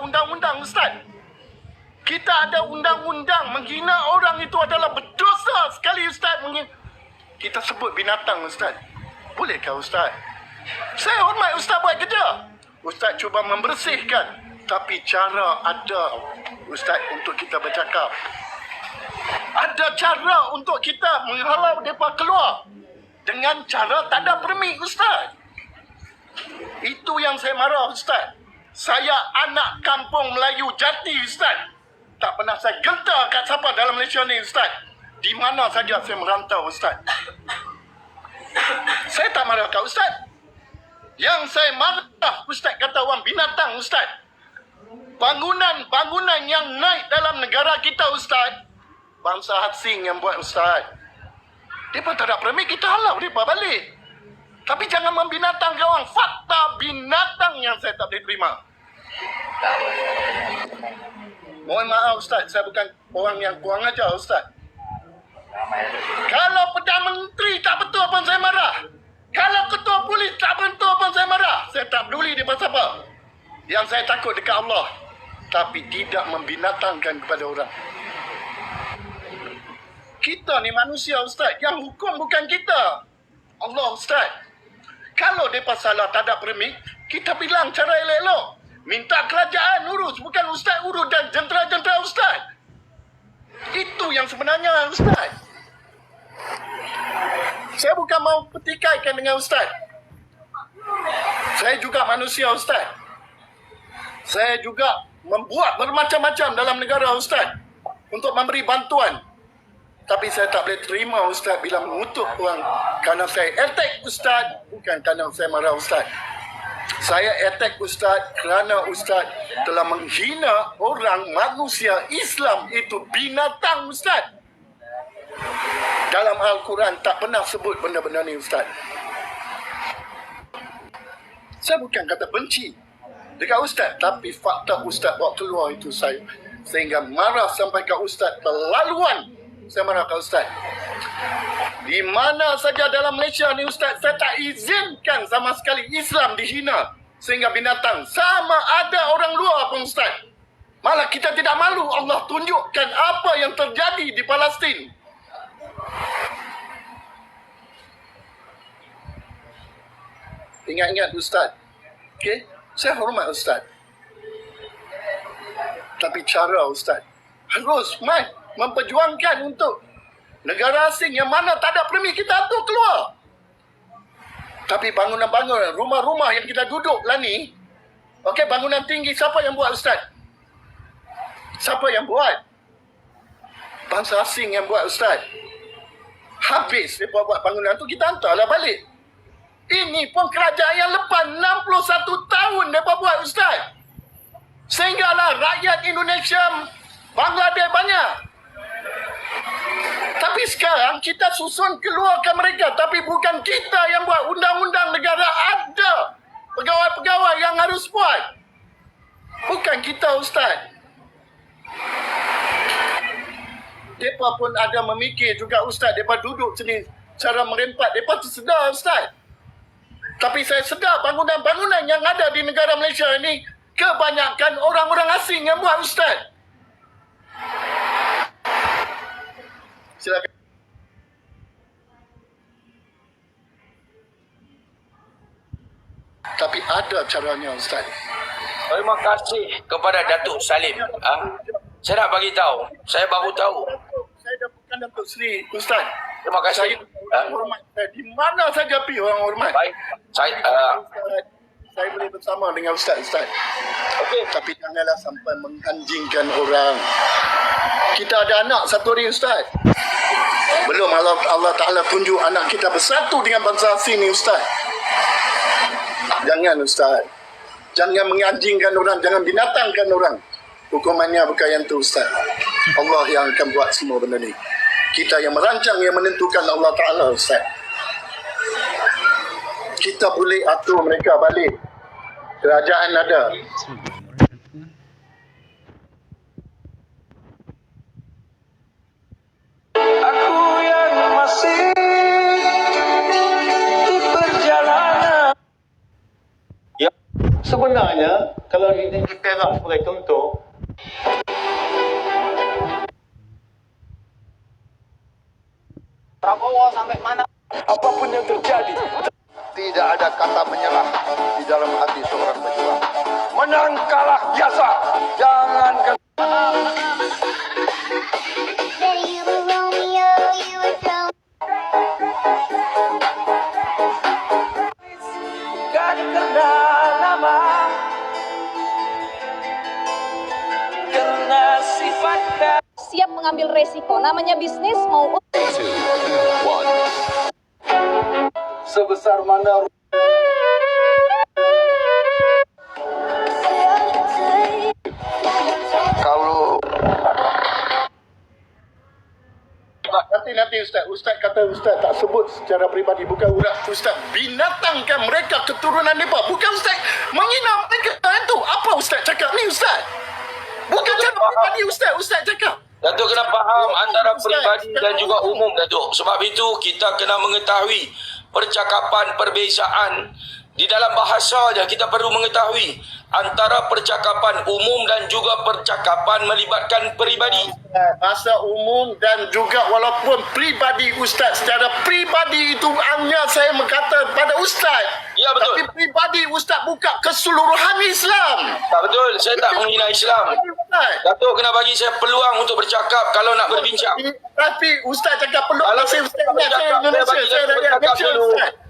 undang-undang, Ustaz. Kita ada undang-undang. Menghina orang itu adalah berdosa sekali, Ustaz. Kita sebut binatang, Ustaz. Bolehkah, Ustaz? Saya hormat Ustaz buat kerja. Ustaz cuba membersihkan. Tapi cara ada, Ustaz, untuk kita bercakap. Ada cara untuk kita menghalau mereka keluar. Dengan cara tak ada permit, Ustaz. Itu yang saya marah, Ustaz. Saya anak kampung Melayu jati, Ustaz. Tak pernah saya gentar kat siapa dalam Malaysia ni, Ustaz. Di mana saja saya merantau, Ustaz. Saya tak marah kat Ustaz. Yang saya marah, Ustaz kata orang binatang, Ustaz. Bangunan-bangunan yang naik dalam negara kita, Ustaz. Bangsa asing yang buat, Ustaz. Mereka tak ada permit, kita halau mereka balik. Tapi jangan membinatangkan orang. Fakta binatang yang saya tak boleh terima. Mohon maaf, Ustaz. Saya bukan orang yang kurang ajar, Ustaz. Kalau Perdana Menteri tak betul pun saya marah. Kalau Ketua Polis tak betul pun saya marah. Saya tak peduli dia pasal apa. Yang saya takut dekat Allah. Tapi tidak membinatangkan kepada orang. Kita ni manusia, Ustaz. Yang hukum bukan kita. Allah, Ustaz. Kalau mereka salah tak ada permit, kita bilang cara elok-elok. Minta kerajaan urus, bukan Ustaz urus dan jentera-jentera Ustaz. Itu yang sebenarnya, Ustaz. Saya bukan mau petikaikan dengan Ustaz. Saya juga manusia, Ustaz. Saya juga membuat bermacam-macam dalam negara, Ustaz, untuk memberi bantuan. Tapi saya tak boleh terima, Ustaz, bila mengutuk orang kerana saya attack Ustaz, bukan kerana saya marah Ustaz. Saya attack Ustaz kerana Ustaz telah menghina orang manusia Islam itu binatang, Ustaz. Dalam Al-Quran tak pernah sebut benda-benda ni, Ustaz. Saya bukan kata benci dekat Ustaz, tapi fakta Ustaz buat keluar itu saya sehingga marah sampai ke Ustaz terlaluan. Saya marah ke Ustaz. Di mana saja dalam Malaysia ni, Ustaz, saya tak izinkan sama sekali Islam dihina sehingga binatang. Sama ada orang luar pun, Ustaz. Malah kita tidak malu Allah tunjukkan apa yang terjadi di Palestin. Ingat-ingat, Ustaz. Okey? Saya hormat Ustaz. Tapi cara Ustaz harus memperjuangkan untuk negara asing yang mana tak ada permit kita atur keluar. Tapi bangunan-bangunan, rumah-rumah yang kita duduk lah ni, okey, bangunan tinggi, siapa yang buat, Ustaz? Siapa yang buat? Bangsa asing yang buat, Ustaz. Habis mereka buat bangunan tu, kita hantarlah balik. Ini pun kerajaan yang lepas 61 tahun mereka buat, Ustaz. Sehinggalah rakyat Indonesia, Bangladesh banyak. Tapi sekarang kita susun keluarkan mereka. Tapi bukan kita yang buat. Undang-undang negara ada. Pegawai-pegawai yang harus buat. Bukan kita, Ustaz. Mereka pun ada memikir juga, Ustaz. Mereka duduk sini cara merempat. Mereka tersedar, Ustaz. Tapi saya sedar bangunan-bangunan yang ada di negara Malaysia ini kebanyakan orang-orang asing yang buat, Ustaz. Silakan. Tapi ada caranya, Ustaz. Terima kasih kepada Datuk Salim. Saya nak bagi tahu, saya baru tahu. Saya dah bukan Datuk Seri, Ustaz. Terima kasih. Saya hormat. Di mana saja pergi orang hormat. Baik, saya boleh bersama dengan Ustaz. okey. Tapi janganlah sampai menganjingkan orang. Kita ada anak satu hari, Ustaz. Belum Allah Ta'ala tunjuk anak kita bersatu dengan bangsa asing ni, Ustaz. Jangan, Ustaz. Jangan menganjingkan orang. Jangan binatangkan orang. Hukumannya bukan yang tu, Ustaz. Allah yang akan buat semua benda ni. Kita yang merancang, yang menentukan Allah Ta'ala, Ustaz. Kita boleh atur mereka balik. Kerajaan ada. Aku yang masih di perjalanan. Sebenarnya Kalau di Perak sebagai contoh, Prabowo sampai mana? Apapun yang terjadi, Tidak ada kata menyerah di dalam hati seorang pejuang. menang kalah biasa. Jangan ke Say you were Romeo, you were Joe. bukan karena nama, karena sifatnya. Siap mengambil resiko. Namanya bisnis mau sebesar mana Kalau nanti Ustaz kata Ustaz tak sebut secara peribadi, bukan urat Ustaz binatangkan mereka keturunan mereka, bukan Ustaz menghina mereka itu. Apa Ustaz cakap ni Ustaz? Bukan cara peribadi Ustaz cakap. Datuk kena faham antara peribadi dan juga umum, Datuk. Sebab itu kita kena mengetahui percakapan perbezaan. Di dalam bahasa je kita perlu mengetahui antara percakapan umum dan juga percakapan melibatkan peribadi. Masa umum dan juga walaupun pribadi Ustaz, secara pribadi itu hanya saya berkata pada Ustaz. Ya, betul. Tapi pribadi Ustaz buka keseluruhan Islam. Tak betul, saya tak menghina Islam. Ustaz. Datuk kena bagi saya peluang untuk bercakap kalau nak berbincang. Tapi Ustaz cakap perlu Kalau saya Ustaz Ustaz ingat, saya bercakap, Indonesia, saya saya bagi rakyat Datuk Malaysia bercakap Ustaz.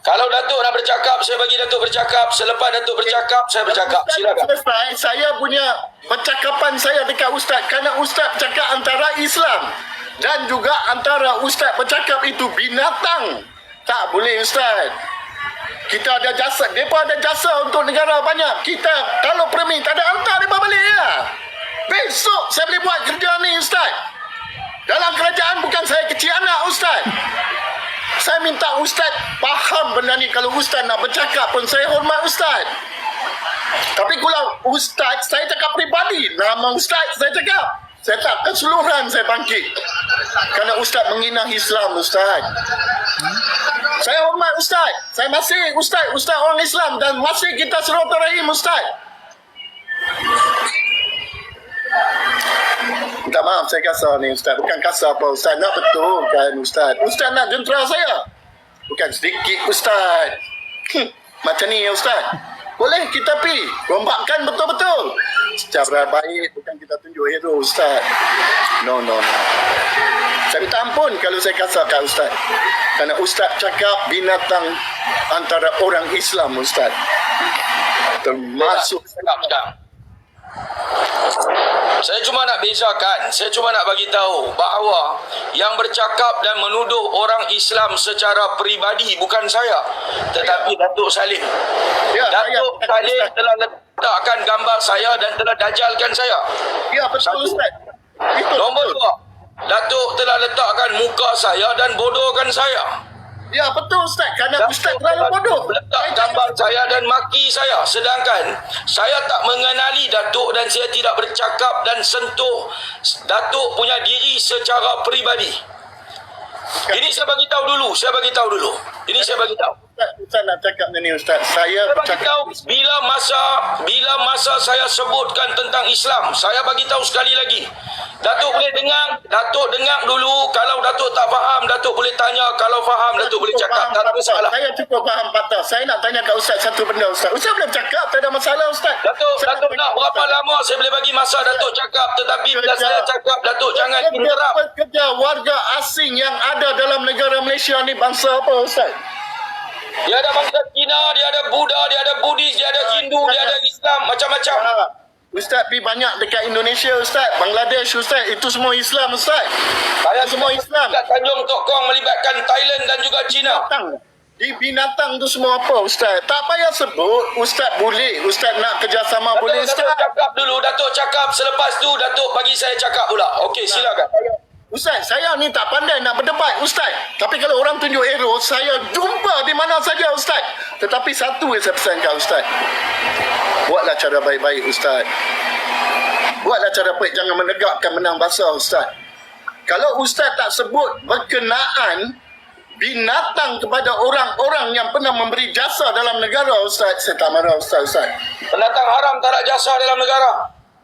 Kalau Datuk nak bercakap, saya bagi Datuk bercakap. Selepas Datuk bercakap, saya bercakap. Ustaz Silakan. selesai, saya punya percakapan saya dekat Ustaz kerana Ustaz bercakap antara Islam dan juga antara Ustaz bercakap itu binatang. Tak boleh Ustaz. Kita ada jasa, mereka ada jasa untuk negara banyak. Kita kalau permi tak ada hantar mereka balik ya. Besok saya boleh buat kerja ni Ustaz. Dalam kerajaan bukan saya kecil anak Ustaz. Saya minta Ustaz faham benda ni. Kalau Ustaz nak bercakap pun saya hormat Ustaz. Tapi kalau Ustaz, saya cakap pribadi. Nama Ustaz saya cakap. Saya tak keseluruhan saya bangkit. Kerana Ustaz menghina Islam Ustaz. Saya hormat Ustaz. Saya masih Ustaz orang Islam dan masih kita silaturahim Ustaz. Minta maaf saya kasar ni Ustaz. Bukan kasar apa Ustaz. Nak betul kan Ustaz. Ustaz nak jentera saya. Bukan sedikit Ustaz. Macam ni ya Ustaz. Boleh kita pi rombakan betul-betul. Secara baik, bukan kita tunjuk hero Ustaz. No. Saya minta ampun kalau saya kasarkan Ustaz. Kerana Ustaz cakap binatang antara orang Islam Ustaz. Termasuk Sedang. Saya cuma nak bezakan, saya cuma nak bagi tahu bahawa yang bercakap dan menuduh orang Islam secara peribadi bukan saya, tetapi Datuk Salim. Ya, Datuk saya- Salim telah letakkan gambar saya dan telah dajalkan saya. Ya betul Satu. Ustaz. Itu Nombor betul. dua, Datuk telah letakkan muka saya dan bodohkan saya. Ya betul Ustaz. Kerana Ustaz terlalu bodoh. Letak gambar saya dan maki saya. Sedangkan saya tak mengenali Datuk dan saya tidak bercakap dan sentuh Datuk punya diri secara peribadi. Ini saya bagi tahu dulu. Ini saya bagi tahu. Ustaz nak cakap ni Ustaz. Saya Saya bagi cakap tahu bila masa saya sebutkan tentang Islam, saya bagi tahu sekali lagi. Datuk boleh dengar, Datuk dengar dulu. Kalau Datuk tak faham, Datuk boleh tanya. Kalau faham, Datuk boleh cakap. Tak ada masalah. Saya cukup faham patah. Saya nak tanya kat Ustaz satu benda Ustaz. Ustaz boleh bercakap, tak ada masalah Ustaz. Datuk nak berapa lama saya boleh bagi masa Datuk cakap. Tetapi bila saya cakap, Datuk jangan interrupt. Pekerja warga asing yang ada dalam negara Malaysia ni bangsa apa Ustaz? Dia ada bangsa Cina, dia ada Buddha, dia ada Buddhis, dia ada Hindu, dia ada Islam, macam-macam. Ustaz pergi banyak dekat Indonesia Ustaz, Bangladesh Ustaz, itu semua Islam Ustaz. Saya semua Islam. Kat Tanjung Tok Kong melibatkan Thailand dan juga Cina. Binatang tu semua apa Ustaz? Tak payah sebut. Ustaz boleh. Ustaz nak kerjasama boleh Ustaz. Datuk cakap dulu, Datuk cakap. Selepas tu Datuk bagi saya cakap pula. Okey, silakan. Ustaz, saya ni tak pandai nak berdebat Ustaz. Tapi kalau orang tunjuk arrow, saya jumpa di mana saja Ustaz. Tetapi satu yang saya pesankan Ustaz. Buatlah cara baik-baik Ustaz. Buatlah cara baik, jangan menegakkan menang basah Ustaz. Kalau Ustaz tak sebut berkenaan binatang kepada orang-orang yang pernah memberi jasa dalam negara, Ustaz. Saya tak marah, Ustaz. Pendatang haram tak ada jasa dalam negara.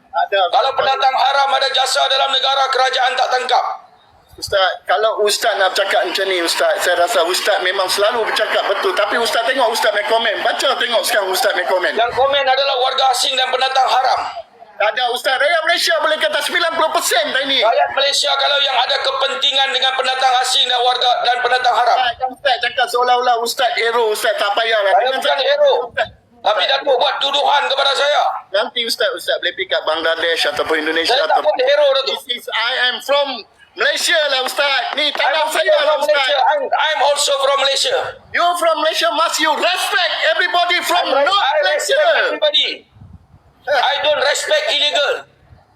Ada. Kalau pendatang haram ada jasa dalam negara, kerajaan tak tangkap. Ustaz, kalau Ustaz nak bercakap macam ni, Ustaz, saya rasa Ustaz memang selalu bercakap betul. Tapi Ustaz tengok Ustaz main komen. Baca tengok sekarang Ustaz main komen. Yang komen adalah warga asing dan pendatang haram. Tak ada, Ustaz. Rakyat Malaysia boleh kata 90% dah ini. Rakyat Malaysia kalau yang ada kepentingan dengan pendatang asing dan warga dan pendatang haram. Ustaz cakap seolah-olah Ustaz hero, Ustaz tak payahlah. Saya bukan hero. Tapi Datuk buat tuduhan kepada saya. Nanti Ustaz boleh pergi kat Bangladesh ataupun Indonesia. Saya tak buat hero, Datuk. I am from Malaysia lah, Ustaz. Ni tanah I'm saya lah, from Ustaz. Malaysia. I'm also from Malaysia. You from Malaysia, must you respect everybody from North I Malaysia. respect everybody. I don't respect illegal.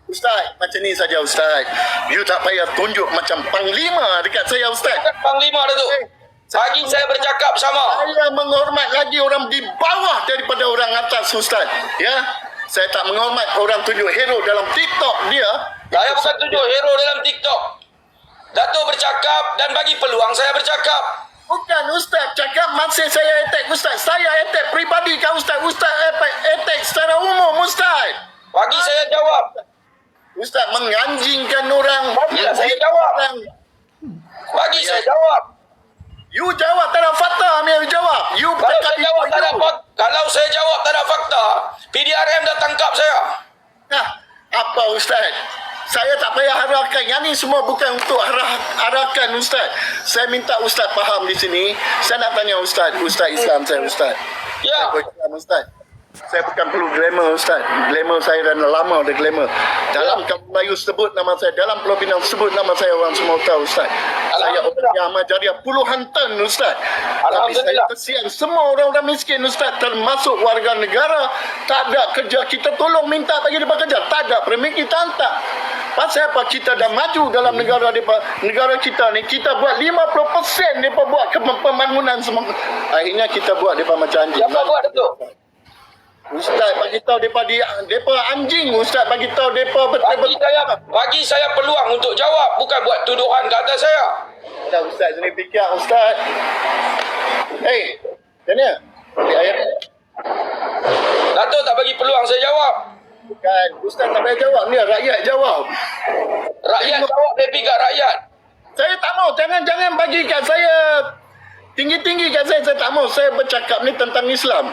Ustaz, macam ni saja, Ustaz. You tak payah tunjuk macam panglima dekat saya, Ustaz. Bukan Panglima, Datuk. Pagi saya bercakap sama. Saya menghormat lagi orang di bawah daripada orang atas, Ustaz. Ya? Saya tak menghormat orang tunjuk hero dalam TikTok dia. Saya bukan tunjuk hero dalam TikTok. Datuk bercakap dan bagi peluang saya bercakap. Bukan, Ustaz. Cakap masih saya attack, Ustaz. Saya attack peribadi kan, Ustaz. Ustaz attack secara umum, Ustaz. Bagi saya jawab. Ustaz menganjingkan orang. Bagilah saya jawab. Orang. Bagi saya jawab. You jawab tak ada fakta, Amir. You jawab. You Kalau bercakap saya jawab tak ada you. fakta, kalau saya jawab tak ada fakta, PDRM dah tangkap saya. Nah, apa, Ustaz? Saya tak payah arahkan. Yang ni semua bukan untuk arahkan, Ustaz. Saya minta Ustaz faham di sini. Saya nak tanya Ustaz. Ustaz Islam saya, Ustaz. Ya. Saya Islam, Ustaz. Saya bukan perlu glamour, Ustaz. Glamour saya dah lama ada glamour. Dalam Kampung Melayu sebut nama saya. Dalam Pulau Pinang sebut nama saya. Orang semua tahu, Ustaz. Saya orang yang amal jariah puluhan ton, Ustaz. Tapi saya Alhamdulillah. kesian semua orang-orang miskin, Ustaz. Termasuk warga negara. Tak ada kerja. Kita tolong minta bagi mereka kerja. Tak ada. Permit kita hantar. Pasal apa kita dah maju dalam negara kita ni. Kita buat 50% mereka buat pembangunan semua. Akhirnya kita buat mereka macam anjing. Siapa buat, Datuk? Ustaz bagi tahu depa anjing, Ustaz bagi tahu depa betul-betul. Bagi saya peluang untuk jawab, bukan buat tuduhan ke atas saya. Dah, Ustaz sini fikir, Ustaz. Hey, macam ni? Ambil ayat. Datuk tak bagi peluang saya jawab. Bukan, Ustaz tak payah jawab. Ni rakyat jawab. Rakyat jawab lebih kat rakyat. Saya tak mau, jangan bagi kat saya tinggi-tinggi kat saya tak mau. Saya bercakap ni tentang Islam.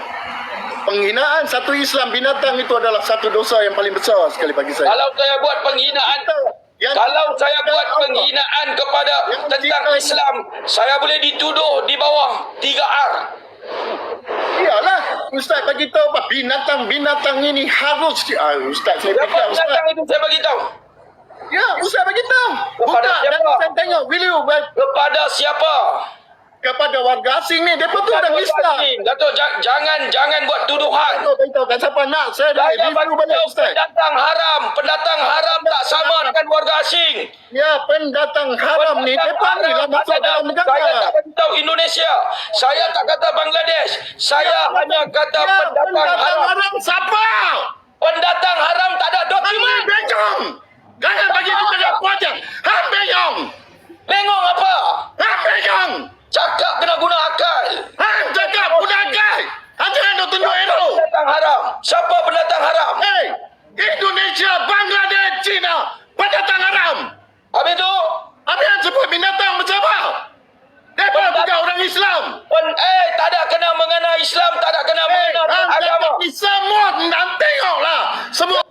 Penghinaan satu Islam binatang itu adalah satu dosa yang paling besar sekali bagi saya. Kalau saya buat penghinaan, kalau saya buat penghinaan kepada tentang Islam, saya boleh dituduh di bawah 3R. Iyalah, Ustaz bagi tahu apa binatang-binatang ini harus Ustaz saya Siapa fikir, Ustaz. binatang itu saya bagi tahu? Ya, Ustaz bagi tahu. Kepada Bukan, dan siapa? saya tengok video Kepada siapa? kepada warga asing ni, mereka tu orang Islam. Datuk, jangan buat tuduhan. Datuk bagi tahu kat siapa nak saya Saya bagi review balik, tahu Ustaz. pendatang haram tak sama dengan warga asing. Ya, pendatang haram ni, mereka ni lah masuk dalam Saya tak negara. bagi tahu Indonesia. Saya tak kata Bangladesh. Saya hanya kata Ya, pendatang haram. haram siapa? Pendatang haram tak ada Ambil dokumen. bengong. Jangan bagi kita kat wajah. Hang bengong. Bengong apa? Hang bengong. Cakap kena guna akal. Hang cakap gunakan. Hang jangan nak tunjuk hero. Pendatang haram. Siapa pendatang haram? Hey, Indonesia, Bangladesh, China, pendatang haram. Habis tu, Habis yang sebut binatang macam apa? Mereka bukan orang Islam. tak ada kena mengena Islam, tak ada kena mengena Hang agama. cakap semua nak tengoklah. Semua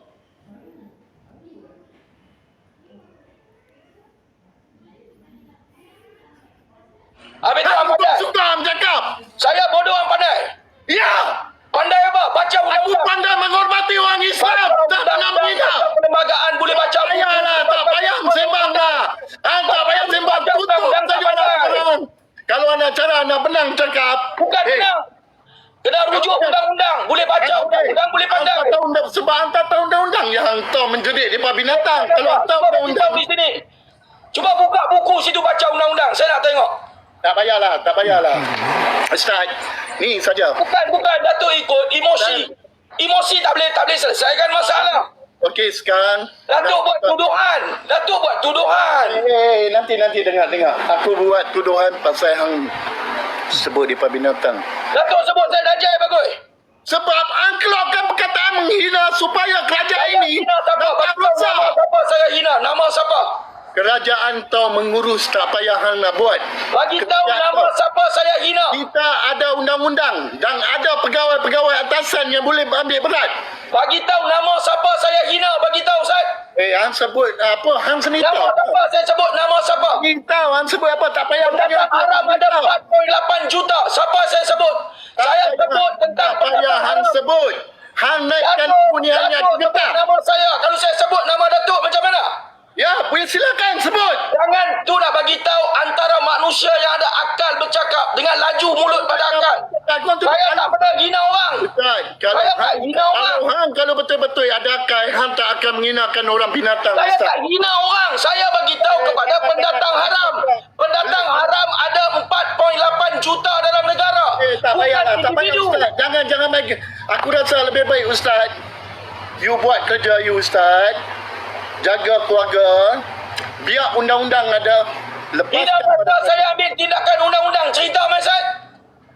Habis tu, hang pandai. suka hang cakap. Saya bodoh hang pandai. Ya, Pandai apa? Baca aku undang-undang. pandai menghormati orang Islam. Tak pernah menghina. Perlembagaan boleh baca. Tak payahlah, tak payah sembang dah. Hang tak payah sembang. Tutup Undang-undang tak saja pandai. orang. Kalau anda cara anda benang cakap. Bukan kena. Kena rujuk undang-undang. Boleh baca undang-undang, boleh pandai. Hang tak tahu undang, sebab hang tak tahu undang-undang. Yang hang tahu menjerit daripada binatang. Kalau hang tahu Cuba undang-undang. di sini. Cuba buka buku situ baca undang-undang. Saya nak tengok. Tak payahlah. Ustaz, ni saja. Bukan. Datuk ikut emosi. Emosi tak boleh selesaikan masalah. Okey, sekarang Datuk buat tuduhan. Datuk buat tuduhan. nanti dengar. Aku buat tuduhan pasal hang sebut di binatang. Datuk sebut saya dajal bagus. Sebab hang keluarkan perkataan menghina supaya kerajaan ini Hina siapa? dapat Bagi tahu rosak. nama siapa saya hina. Nama siapa? Kerajaan tau mengurus tak payah hang nak buat. Bagi tahu Kerajaan nama tau. siapa saya hina. Kita ada undang-undang dan ada pegawai-pegawai atasan yang boleh ambil berat. Bagi tahu nama siapa saya hina. Bagi tahu Ustaz. Hang sebut apa? Hang sendiri Nama tahu. siapa saya sebut nama siapa? Kita hang sebut apa? Tak payah tanya. Pendatang haram ada 4.8 juta. Siapa saya sebut? Saya sebut tentang tak payah pendatang hang haram. sebut. Hang naikkan bunyiannya Datuk sebut kita. nama saya. Kalau saya sebut nama Datuk macam mana? Ya, boleh silakan sebut. Jangan tu nak bagi tahu antara manusia yang ada akal bercakap dengan laju mulut pada akal. Saya tak pernah hina orang. Ustaz, kalau Saya tak hina orang. kalau betul-betul ada akal, hang tak akan menghinakan orang binatang. Saya Ustaz. tak hina orang. Saya bagi tahu kepada pendatang haram. Pendatang haram ada 4.8 juta dalam negara. Tak payah, Bukan tak payah individu. Ustaz. Jangan bagi. Aku rasa lebih baik Ustaz. You buat kerja you Ustaz. Jaga keluarga. Biar undang-undang ada. Tidak Lepaskan pasal saya ambil tindakan undang-undang. Cerita Masad.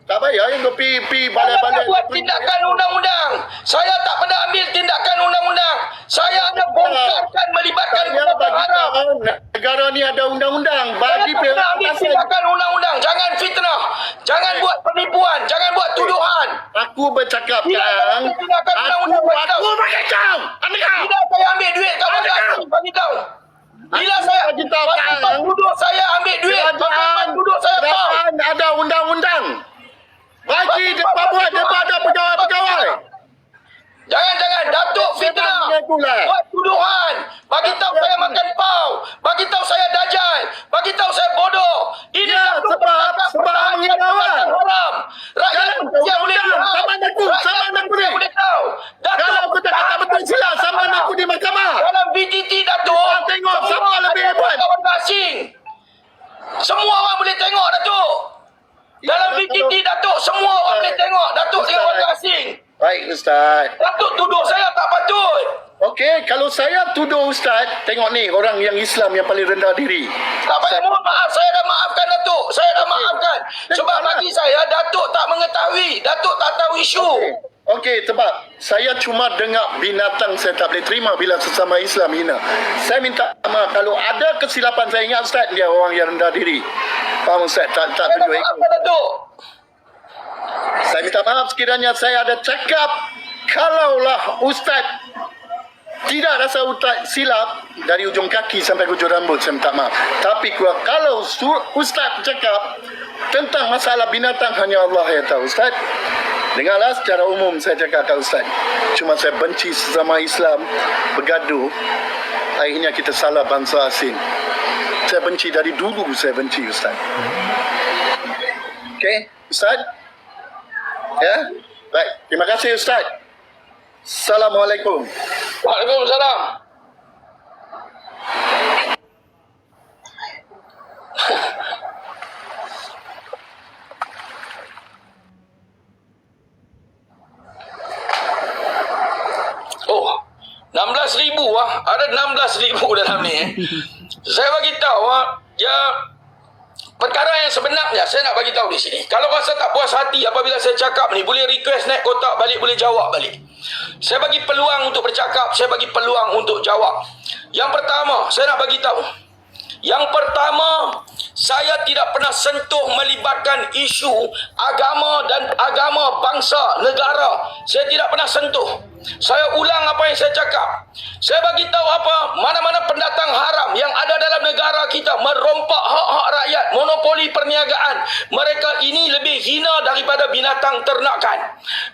Tak payah yang kau pergi Saya tak balai-balai. buat tindakan undang-undang. Saya tak pernah ambil tindakan undang-undang. Saya hanya bongkarkan melibatkan Saya pendatang bagi haram. tahu negara ni ada undang-undang. Saya Bagi tak pernah pihak ambil atasan. tindakan undang-undang. Jangan fitnah. Jangan buat penipuan. Jangan buat tuduhan. Aku bercakap Tidak kan. ada tindakan undang-undang, bagi tahu. Aku bagi tahu. Anda kau. Tidak saya ambil duit kat warga asing. Bagi tahu. Bila Aku saya bagi tahu, Bagaimana Kang. tuduh saya ambil duit? Bagaimana tuduh saya tahu? kerajaan ada undang-undang. Bagi depa buat, depa ada pegawai-pegawai. Jangan. Datuk fitnah. Mengakulah. Buat tuduhan. Bagi tahu saya makan pau. Bagi tahu saya dajal. Bagi tahu saya bodoh. Ini Ya, satu sebab perkataan menghina orang. haram. Rakyat Jangan Malaysia boleh undang-undang. lihat. Sama aku, Rakyat sama aku Malaysia ni. boleh tahu. Datuk, Kalau aku tak kata betul silap sama aku di mahkamah. dalam VTT Datuk. Kita tengok siapa semua lebih ada hebat. kawan asing. Semua orang boleh tengok Datuk. Dalam Ya, VTT kalau- Datuk semua orang boleh tengok Datuk dengan warga asing. Baik Ustaz. Datuk tuduh saya tak patut. Okey, kalau saya tuduh Ustaz, tengok ni orang yang Islam yang paling rendah diri. Tak payah mohon maaf. Saya dah maafkan Datuk. Saya dah maafkan. Sebab Tengoklah. bagi saya Datuk tak mengetahui. Datuk tak tahu isu. Okey, sebab saya cuma dengar binatang saya tak boleh terima bila sesama Islam hina. Saya minta maaf kalau ada kesilapan. Saya ingat Ustaz dia orang yang rendah diri. Faham Ustaz? Tak Saya dah tunjuk ikut. maafkan Datuk. Saya minta maaf sekiranya saya ada cakap kalaulah Ustaz tidak rasa Ustaz silap dari ujung kaki sampai ujung rambut, saya minta maaf. Tapi kalau Ustaz cakap tentang masalah binatang hanya Allah yang tahu Ustaz. Dengarlah secara umum saya cakap kat Ustaz. Cuma saya benci sesama Islam bergaduh. Akhirnya kita salah bangsa asing. Saya benci dari dulu, saya benci Ustaz. Okey, Ustaz? Ya? Baik, terima kasih Ustaz. Assalamualaikum. Waalaikumsalam. Oh, 16,000 ah. Ada 16,000 dalam ni. Saya bagi tahu ya perkara yang sebenarnya saya nak bagi tahu di sini. Kalau rasa tak puas hati apabila saya cakap ni, boleh request naik kotak balik, boleh jawab balik. Saya bagi peluang untuk bercakap, saya bagi peluang untuk jawab. Yang pertama, saya nak bagi tahu. Yang pertama, saya tidak pernah sentuh melibatkan isu agama dan agama bangsa, negara. Saya tidak pernah sentuh. Saya ulang apa yang saya cakap. Saya bagi tahu apa, mana-mana pendatang haram yang ada dalam negara kita merompak hak-hak rakyat, monopoli perniagaan. Mereka ini lebih hina daripada binatang ternakan.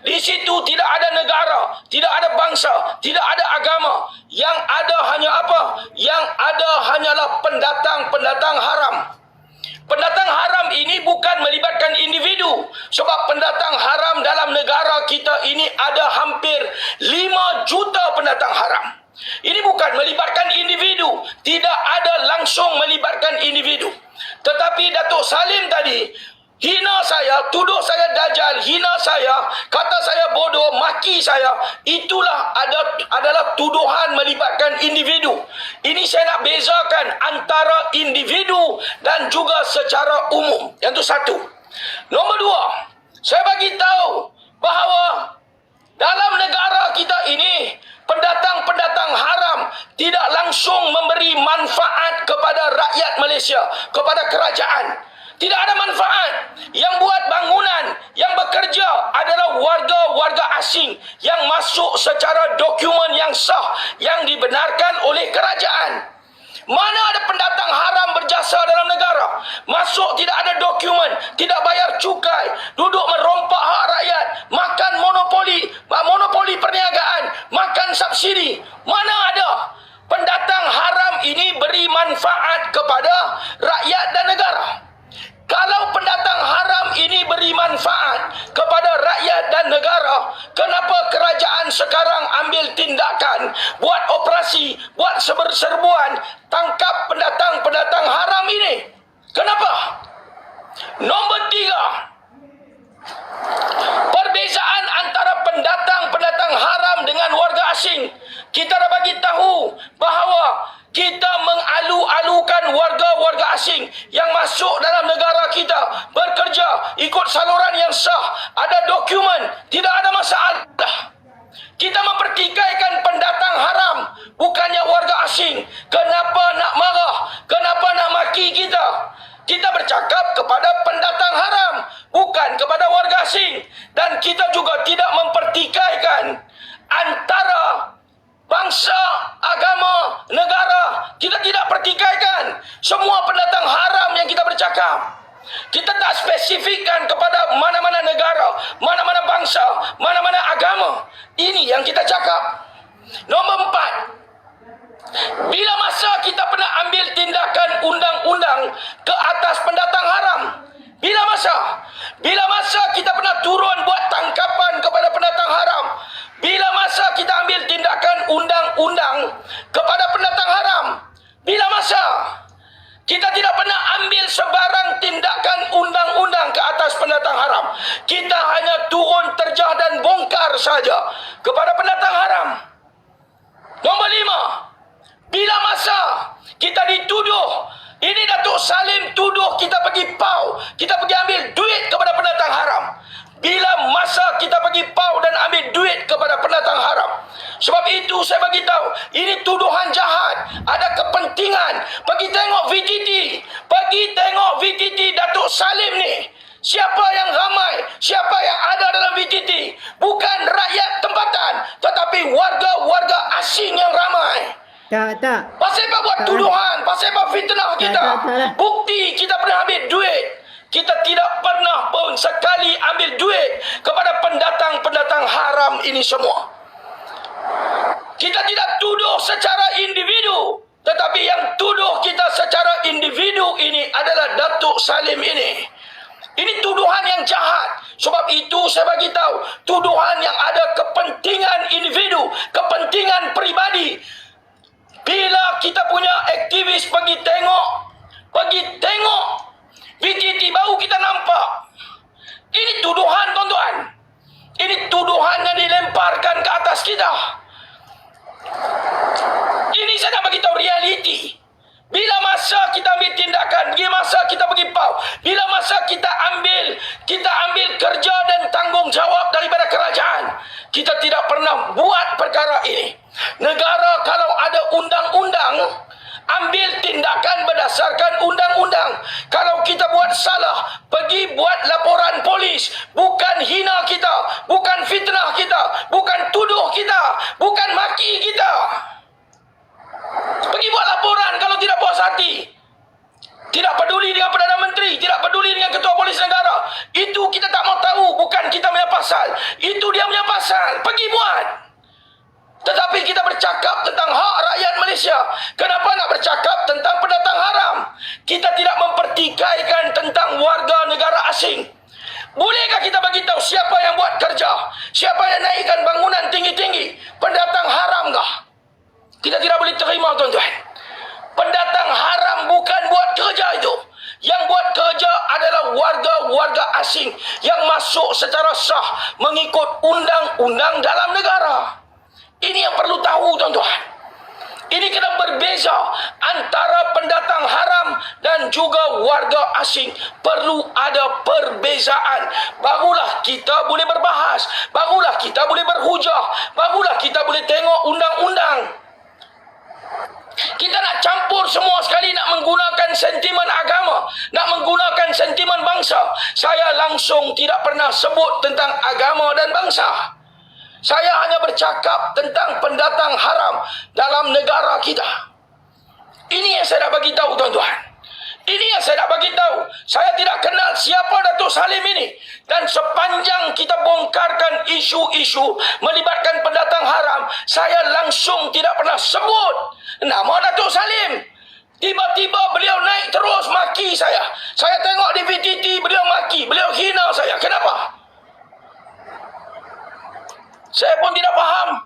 Di situ tidak ada negara, tidak ada bangsa, tidak ada agama. Yang ada hanya apa? Yang ada hanyalah pendatang-pendatang haram. Pendatang haram ini bukan melibatkan individu. Sebab pendatang haram dalam negara kita ini ada hampir 5 juta pendatang haram. Ini bukan melibatkan individu. Tidak ada langsung melibatkan individu. Tetapi Datuk Salim tadi hina saya, tuduh saya dajal, hina saya, kata saya bodoh, maki saya, itulah adalah tuduhan melibatkan individu. Ini saya nak bezakan antara individu dan juga secara umum. Yang itu satu. Nombor dua, saya bagi tahu bahawa dalam negara kita ini, pendatang-pendatang haram tidak langsung memberi manfaat kepada rakyat Malaysia, kepada kerajaan. Tidak ada manfaat. Yang buat bangunan, yang bekerja adalah warga-warga asing yang masuk secara dokumen yang sah, yang dibenarkan oleh kerajaan. Mana ada pendatang haram berjasa dalam negara? Masuk tidak ada dokumen, tidak bayar cukai, duduk merompak hak rakyat, makan monopoli perniagaan, makan subsidi. Mana ada? Pendatang haram ini beri manfaat kepada rakyat dan negara. Kalau pendatang haram ini beri manfaat kepada rakyat dan negara, kenapa kerajaan sekarang ambil tindakan, buat operasi, buat serbuan, tangkap pendatang-pendatang haram ini? Kenapa? Nombor tiga, perbezaan antara pendatang-pendatang haram dengan warga asing. Kita dah bagi tahu bahawa kita mengalu-alukan warga-warga asing yang masuk dalam negara kita, bekerja ikut saluran yang sah, ada dokumen, tidak ada masalah. Kita mempertikaikan pendatang haram, bukannya warga asing. Kenapa nak marah? Kenapa nak maki kita? Kita bercakap kepada pendatang haram, bukan kepada warga asing. Dan kita juga tidak mempertikaikan antara bangsa, agama, negara. Kita tidak pertikaikan. Semua pendatang haram yang kita bercakap. Kita tak spesifikkan kepada mana-mana negara, mana-mana bangsa, mana-mana agama. Ini yang kita cakap. Nombor 4. Bila masa kita pernah ambil tindakan undang-undang ke atas pendatang haram? Bila masa? Bila masa kita pernah turun buat tangkapan kepada pendatang haram? Bila masa kita ambil tindakan undang-undang kepada pendatang haram? Bila masa? Kita tidak pernah ambil sebarang tindakan undang-undang ke atas pendatang haram. Kita hanya turun terjah dan bongkar saja kepada pendatang haram. Nombor 5. Bila masa kita dituduh, ini Datuk Salim tuduh kita pergi pau, kita pergi ambil duit kepada pendatang haram. Bila masa kita pergi pau dan ambil duit kepada pendatang haram? Sebab itu saya bagi tahu, ini tuduhan jahat, ada kepentingan. Pergi tengok VTT, pergi tengok VTT Datuk Salim ni. Siapa yang ramai, siapa yang ada dalam VTT? Bukan rakyat tempatan, tetapi warga-warga asing yang ramai. Tak. Pasal apa buat tuduhan? Pasal apa fitnah kita? Tak. Bukti kita pernah ambil duit. Kita tidak pernah pun sekali ambil duit kepada pendatang-pendatang haram ini semua. Kita tidak tuduh secara individu, tetapi yang tuduh kita secara individu ini adalah Datuk Salim ini. Ini tuduhan yang jahat. Sebab itu saya bagi tahu, tuduhan yang ada kepentingan individu, kepentingan peribadi. Bila kita punya aktivis pergi tengok VTT, baru kita nampak. Ini tuduhan, tuan-tuan. Ini tuduhan yang dilemparkan ke atas kita. Ini saya nak bagi tahu realiti. Bila masa kita ambil tindakan, bila masa kita pergi pau, bila masa kita ambil kerja dan tanggungjawab daripada kerajaan, kita tidak pernah buat perkara ini. Negara kalau ada undang-undang, ambil tindakan berdasarkan undang-undang. Kalau kita buat salah, pergi buat laporan polis. Bukan hina kita, bukan fitnah kita, bukan tuduh kita, bukan maki kita. Pergi buat laporan kalau tidak puas hati. Tidak peduli dengan Perdana Menteri, tidak peduli dengan Ketua Polis Negara. Itu kita tak mau tahu, bukan kita punya pasal. Itu dia punya pasal. Pergi buat. Tetapi kita bercakap tentang hak rakyat Malaysia. Kenapa nak bercakap tentang pendatang haram? Kita tidak mempertikaikan tentang warga negara asing. Bolehkah kita bagi tahu siapa yang buat kerja? Siapa yang naikkan bangunan tinggi-tinggi? Pendatang haramkah? Kita tidak boleh terima, tuan-tuan. Pendatang haram bukan buat kerja itu. Yang buat kerja adalah warga-warga asing yang masuk secara sah mengikut undang-undang dalam negara. Ini yang perlu tahu, tuan-tuan. Ini kena berbeza antara pendatang haram dan juga warga asing. Perlu ada perbezaan. Barulah kita boleh berbahas. Barulah kita boleh berhujah. Barulah kita boleh tengok undang-undang. Kita nak campur semua sekali, nak menggunakan sentimen agama, nak menggunakan sentimen bangsa. Saya langsung tidak pernah sebut tentang agama dan bangsa. Saya hanya bercakap tentang pendatang haram dalam negara kita. Ini yang saya nak bagi tahu, tuan-tuan. Ini yang saya nak bagi tahu. Saya tidak kenal siapa Datuk Salim ini. Dan sepanjang kita bongkarkan isu-isu melibatkan pendatang haram, saya langsung tidak pernah sebut nama Datuk Salim. Tiba-tiba beliau naik terus maki saya. Saya tengok di VTT beliau maki, beliau hina saya. Kenapa? Saya pun tidak faham.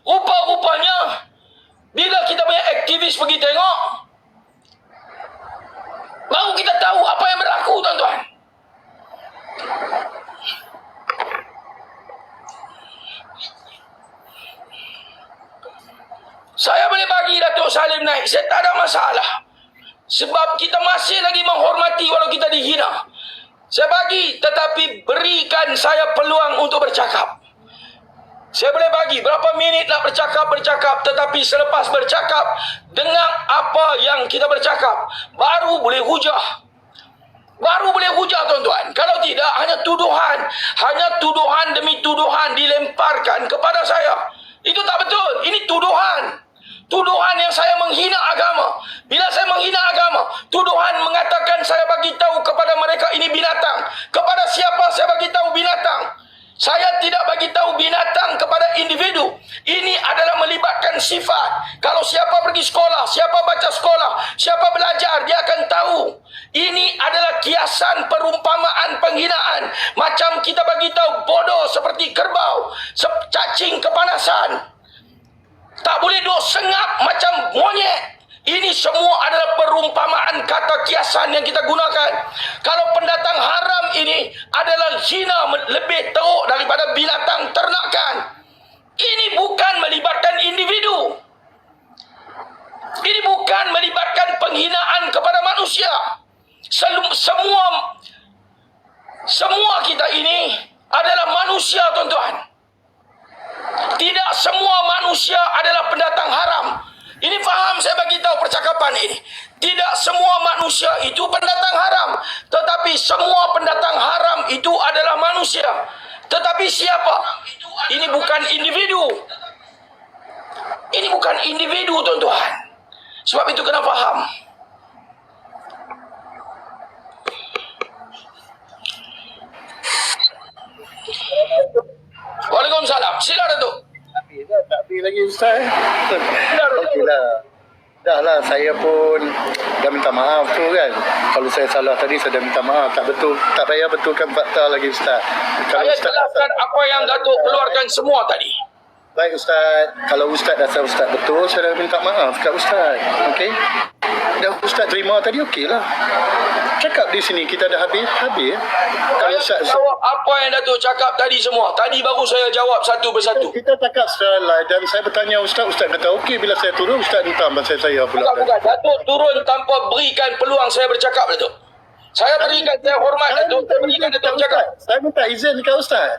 Rupa-rupanya bila kita punya aktivis pergi tengok, baru kita tahu apa yang berlaku, tuan-tuan. Saya boleh bagi Datuk Salim naik, saya tak ada masalah. Sebab kita masih lagi menghormati walau kita dihina. Saya bagi, tetapi berikan saya peluang untuk bercakap. Saya boleh bagi berapa minit nak bercakap, tetapi selepas bercakap, dengar apa yang kita bercakap, baru boleh hujah. Baru boleh hujah, tuan-tuan. Kalau tidak, hanya tuduhan demi tuduhan dilemparkan kepada saya. Itu tak betul. Ini tuduhan. Tuduhan yang saya menghina agama. Bila saya menghina agama, tuduhan mengatakan saya bagi tahu kepada mereka ini binatang. Kepada siapa saya bagi tahu binatang? Saya tidak bagi tahu binatang kepada individu. Ini adalah melibatkan sifat. Kalau siapa pergi sekolah, siapa baca sekolah, siapa belajar, dia akan tahu. Ini adalah kiasan perumpamaan penghinaan. Macam kita bagi tahu bodoh seperti kerbau, cacing kepanasan. Tak boleh duk sengap macam monyet. Ini semua adalah perumpamaan kata kiasan yang kita gunakan. Kalau pendatang haram ini adalah hina lebih teruk daripada binatang ternakan. Ini bukan melibatkan individu. Ini bukan melibatkan penghinaan kepada manusia. Semua kita ini adalah manusia, tuan-tuan. Tidak semua manusia adalah pendatang haram. Ini faham saya bagi tahu percakapan ini. Tidak semua manusia itu pendatang haram. Tetapi semua pendatang haram itu adalah manusia. Tetapi siapa? Ini bukan individu. Ini bukan individu, tuan-tuan. Sebab itu kena faham. Waalaikumsalam. Sila Datuk. Tak habis lagi Ustaz. Okeylah. Dah lah, saya pun dah minta maaf tu kan. Kalau saya salah tadi, saya dah minta maaf. Tak betul, tak payah betulkan fakta lagi Ustaz. Kalau Saya jelaskan apa yang Datuk keluarkan semua tadi. Baik Ustaz, kalau Ustaz rasa Ustaz betul, saya dah minta maaf kat Ustaz. Okey? Dah Ustaz terima tadi, okeylah. Cakap di sini, kita dah habis. Kalau Saya jawab apa yang Datuk cakap tadi semua. Tadi baru saya jawab satu persatu. kita cakap secara live dan saya bertanya Ustaz kata okey. Bila saya turun, Ustaz hentam pasal saya pula. Bukan. Datuk turun tanpa berikan peluang saya bercakap, Datuk. Saya berikan, saya hormat Datuk. Saya berikan Datuk bercakap. Saya minta izin dekat Ustaz.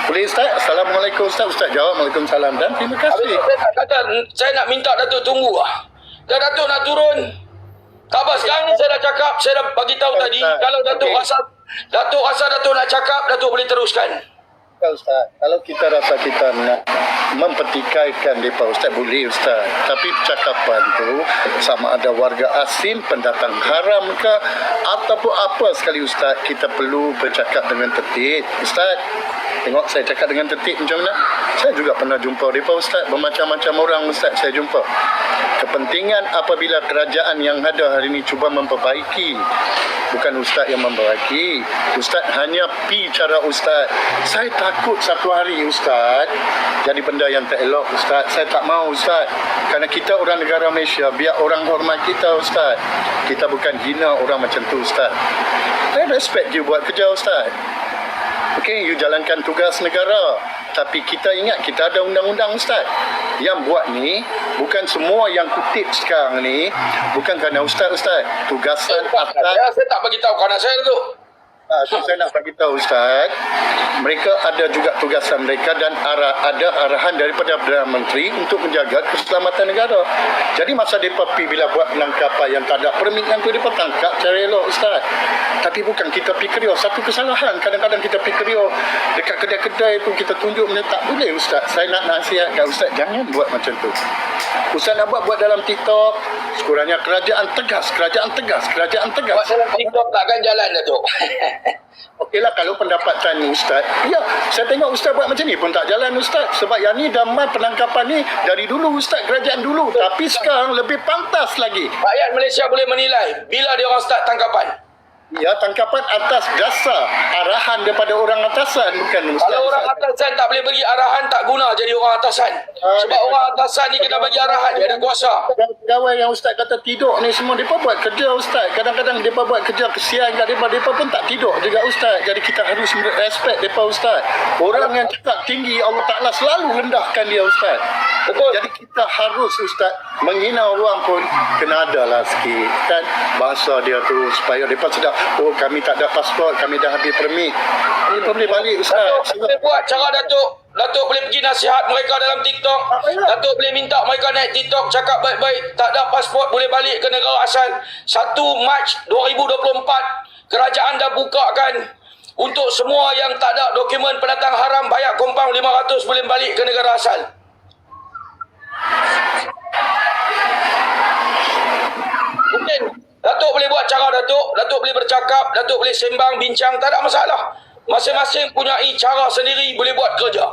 Boleh Ustaz? Assalamualaikum Ustaz. Ustaz jawab Waalaikumsalam dan terima kasih. Saya tak kata, saya nak minta Datuk tunggu lah. Dan Datuk nak turun. Tak apa, sekarang ni saya dah cakap, saya dah bagi tahu tadi. Kalau Datuk rasa Datuk nak cakap, Datuk boleh teruskan. Ustaz, kalau kita rasa kita nak mempertikaikan mereka, Ustaz boleh Ustaz. Tapi percakapan tu sama ada warga asing, pendatang haram ke ataupun apa sekali Ustaz, kita perlu bercakap dengan tertib Ustaz. Tengok saya cakap dengan tertib macam mana. Saya juga pernah jumpa mereka Ustaz. Bermacam-macam orang Ustaz saya jumpa. Kepentingan apabila kerajaan yang ada hari ini cuba memperbaiki. Bukan Ustaz yang memperbaiki. Ustaz hanya pi cara Ustaz. Saya takut satu hari Ustaz jadi benda yang tak elok Ustaz. Saya tak mahu Ustaz. Kerana kita orang negara Malaysia, biar orang hormat kita Ustaz. Kita bukan hina orang macam tu Ustaz. Saya respect you buat kerja Ustaz. Okey, you jalankan tugas negara. Tapi kita ingat kita ada undang-undang Ustaz. Yang buat ni bukan semua yang kutip sekarang ni bukan kerana Ustaz. Tugasan atas Saya tak bagi tahu kanak saya tu. So saya nak bagi tahu Ustaz, mereka ada juga tugasan mereka dan ada arahan daripada Perdana Menteri untuk menjaga keselamatan negara. Jadi masa mereka pergi bila buat penangkapan yang tak ada permit yang tu, mereka tangkap cara elok Ustaz. Tapi bukan kita pergi kerio. Satu kesalahan, kadang-kadang kita pergi kerio dekat kedai-kedai tu kita tunjuk benda tak boleh Ustaz. Saya nak nasihatkan Ustaz, jangan buat macam tu. Ustaz nak buat dalam TikTok, sekurangnya kerajaan tegas. Buat dalam TikTok takkan jalan Datuk. Okeylah kalau pendapatan Ustaz. Ya, saya tengok Ustaz buat macam ni pun tak jalan Ustaz. Sebab yang ni damai penangkapan ni dari dulu Ustaz, kerajaan dulu. Tapi sekarang lebih pantas lagi. Rakyat Malaysia boleh menilai bila dia orang start tangkapan. Ya, tangkapan atas dasar arahan daripada orang atasan, bukan Ustaz. Kalau orang atasan tak boleh bagi arahan, tak guna jadi orang atasan. Sebab orang atasan ni kena bagi arahan, dia ada kuasa. Pegawai yang Ustaz kata tidur ni semua, mereka buat kerja Ustaz. Kadang-kadang mereka buat kerja kesian kat mereka pun tak tidur juga Ustaz. Jadi kita harus respect mereka Ustaz. Orang yang cakap tinggi, Allah Ta'ala selalu rendahkan dia Ustaz. Betul. Jadi kita harus Ustaz, menghina orang pun kena ada lah sikit kan bahasa dia tu, supaya mereka sedar, oh kami tak ada pasport, kami dah habis permit. Ini boleh balik Ustaz. Datuk boleh buat cara Datuk boleh pergi nasihat mereka dalam TikTok. Datuk boleh minta mereka naik TikTok, cakap baik-baik, tak ada pasport boleh balik ke negara asal. 1 Mac 2024 kerajaan dah bukakan untuk semua yang tak ada dokumen pendatang haram, bayar kompaun 500 boleh balik ke negara asal. Mungkin Datuk boleh buat cara Datuk boleh bercakap, Datuk boleh sembang, bincang, tak ada masalah. Masing-masing punyai cara sendiri boleh buat kerja.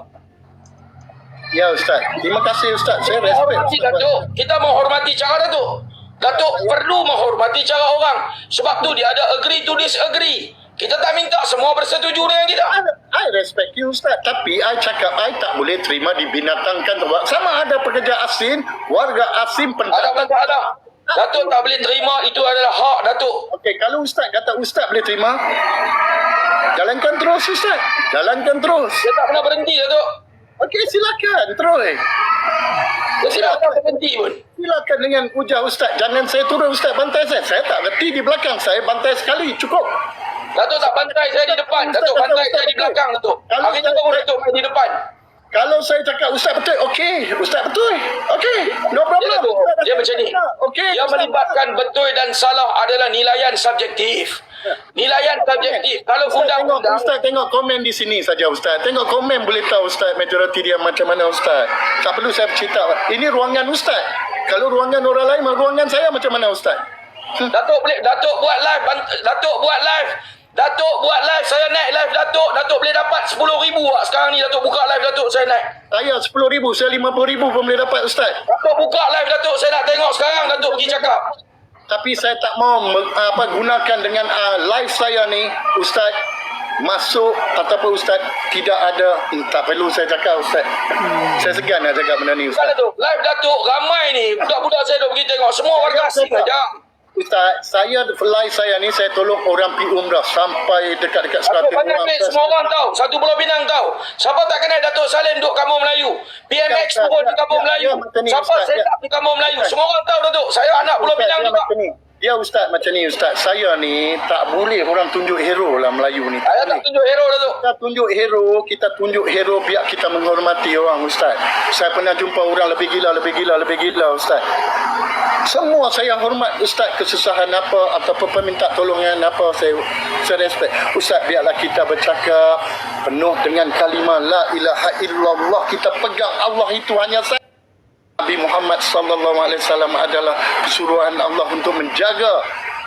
Ya Ustaz, terima kasih Ustaz. Saya respect Hormati Datuk. Kita menghormati cara Datuk. Datuk perlu menghormati cara orang. Sebab tu dia ada agree to disagree. Kita tak minta semua bersetuju dengan kita. I respect you Ustaz. Tapi I cakap I tak boleh terima dibinatangkan. Sama ada pekerja asing, warga asing, pendatang. Ada. Datuk tak boleh terima, itu adalah hak Datuk. Okey, kalau Ustaz kata Ustaz boleh terima, jalankan terus Ustaz. Jalankan terus. Dia tak pernah berhenti Datuk. Okey, silakan terus. Dia tidak pernah berhenti pun. Silakan dengan ujar Ustaz. Jangan saya turun Ustaz bantai saya. Saya tak reti di belakang saya, bantai sekali cukup. Datuk tak bantai saya di depan. Datuk bantai saya di belakang Datuk. Hari ni baru Datuk main di depan. Kalau saya cakap Ustaz betul, okey. Ustaz betul. Okey, no problem. Dia macam ni. Okey. Yang melibatkan betul dan salah adalah nilaian subjektif. Nilaian subjektif. Kalau undang-undang... Ustaz tengok komen di sini saja Ustaz. Tengok komen boleh tahu Ustaz majoriti dia macam mana Ustaz. Tak perlu saya bercerita. Ini ruangan Ustaz. Kalau ruangan orang lain, ruangan saya macam mana Ustaz? Datuk buat live. Datuk buat live, saya naik live Datuk boleh dapat 10,000 sekarang ni. Datuk buka live Datuk, saya naik. Saya 10,000, saya 50,000 pun boleh dapat Ustaz. Datuk buka live Datuk, saya nak tengok sekarang Datuk pergi cakap. Tapi saya tak mau gunakan dengan live saya ni Ustaz masuk ataupun Ustaz tidak ada, tak perlu saya cakap Ustaz. Saya segan nak cakap benda ni Ustaz. Datuk, live Datuk ramai ni. Budak-budak saya dah pergi tengok, semua warga asing aja. Ustaz, live saya ni saya tolong orang pergi umrah sampai dekat-dekat 100 banyak orang. semua orang tahu. Satu Pulau Pinang tahu. Siapa tak kenal Datuk Salim duduk Kampung Melayu? PMX turun di Kampung Melayu. Siapa set up di Kampung Melayu? Semua orang tahu Datuk. Saya anak Pulau Pinang juga. Ya Ustaz, macam ni Ustaz. Saya ni tak boleh orang tunjuk hero lah Melayu ni. Saya tak tunjuk hero Datuk. Kita tunjuk hero biar kita menghormati orang Ustaz. Saya pernah jumpa orang lebih gila Ustaz. Semua saya hormat Ustaz, kesusahan apa ataupun peminta tolongan apa saya respect. Ustaz, biarlah kita bercakap penuh dengan kalimah la ilaha illallah. Kita pegang Allah itu hanya saya. Nabi Muhammad sallallahu alaihi wasallam adalah kesuruhan Allah untuk menjaga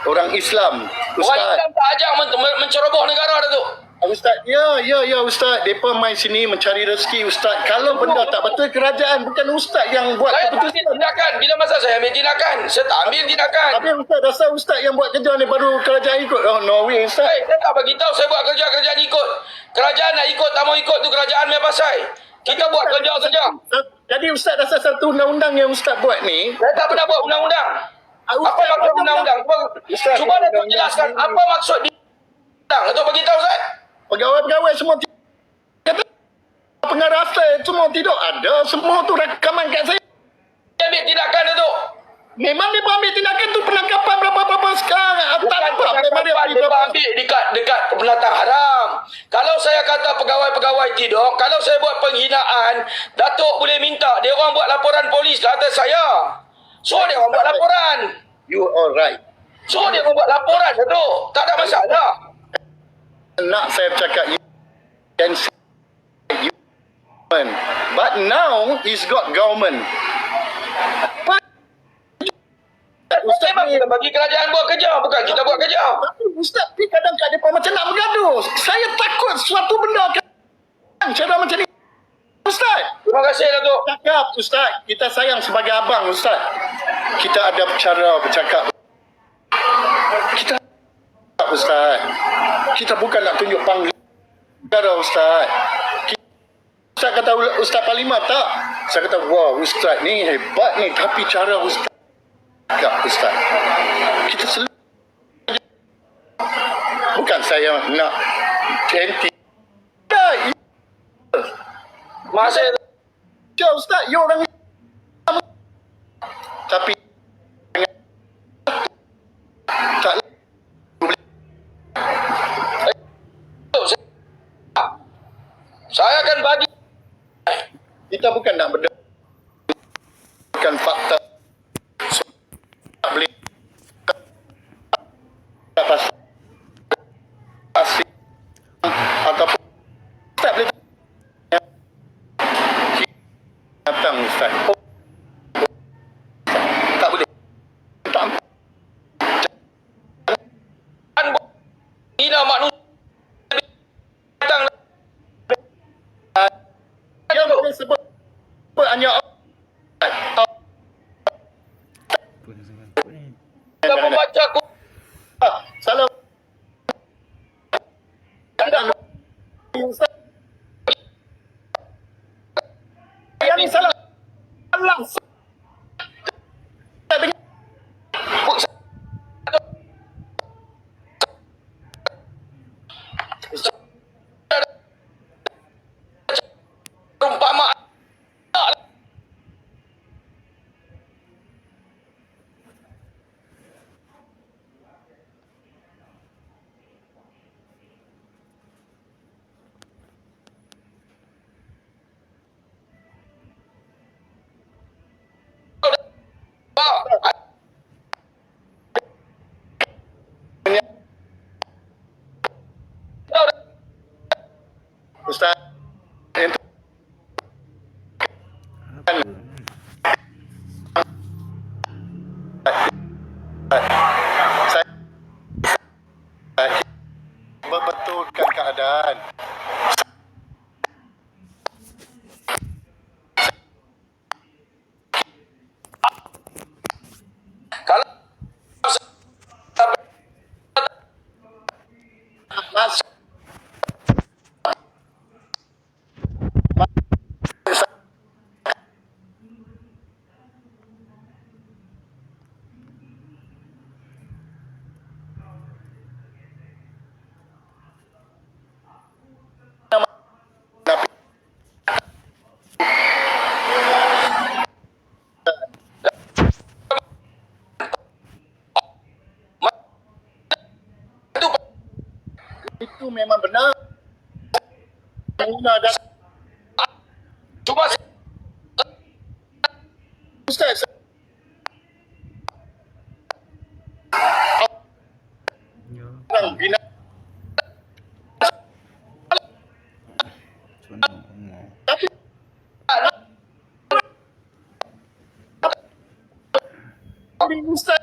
orang Islam. Orang Islam tak ajak menceroboh negara Datuk. Ustaz, ya Ustaz. Mereka main sini mencari rezeki Ustaz. Kalau benda tak betul, kerajaan bukan Ustaz yang buat Saya tak ambil keputusan. tindakan. Bila masa saya ambil tindakan? Saya tak ambil tindakan. Tapi Ustaz rasa Ustaz yang buat kerja ni baru kerajaan ikut. Oh no way Ustaz. Saya tak bagi tahu saya buat kerja, kerajaan ikut. Kerajaan nak ikut, tak mau ikut tu kerajaan punya pasal. Kita buat kerja saja. Jadi Ustaz rasa satu undang-undang yang Ustaz buat ni, Saya tak pernah buat undang-undang. Apa maksud undang-undang? Ustaz, Cuba Datuk undang-undang. jelaskan apa maksud di undang. Datuk bagi tahu saya. pegawai-pegawai semua kata pengarah asal semua tidak ada. Semua tu rekaman kat saya. Dia ambil tindakan Datuk. Memang dia ambil tindakan tu penangkapan berapa sekarang. Tak Bukan nampak memang dia penangkapan, ambil dia berapa. ambil dekat penatang haram. Kalau saya kata pegawai-pegawai tidak, kalau saya buat penghinaan, Datuk boleh minta dia orang buat laporan polis ke atas saya. Suruh dia orang buat laporan. You alright. Suruh dia orang buat laporan Datuk. Tak ada masalah. Nak saya cakap you can say you but now he's got government. Ustaz Memang kita bagi kerajaan buat kerja, bukan kita buat kerja. Tapi Ustaz ni kadang-kadang dia macam nak bergaduh. Saya takut suatu benda akan cara macam ni. Ustaz, Terima kasih Datuk. cakap Ustaz, kita sayang sebagai abang Ustaz. Kita ada cara bercakap. Kita Ustaz. Kita bukan nak tunjuk panggilan Ustaz. Ustaz kata Ustaz Parlimen tak? Saya kata wah Ustaz ni hebat ni, tapi cara Ustaz cakap Ustaz. Kita selalu bukan saya nak anti. Masih Ya Ustaz, you orang tapi tak saya akan bagi. kita bukan nak berdasarkan fakta. Tak boleh pasti ataupun tak boleh datang Ustaz. Tak boleh. Tak Hina manusia. yang boleh sebut hanya Kita membaca salah Ustaz. Yang salah langsung perumpamaan. Ustaz saya membetulkan keadaan. Kalau Mas itu memang benar. Guna dan cuma Ustaz orang bina tapi Ustaz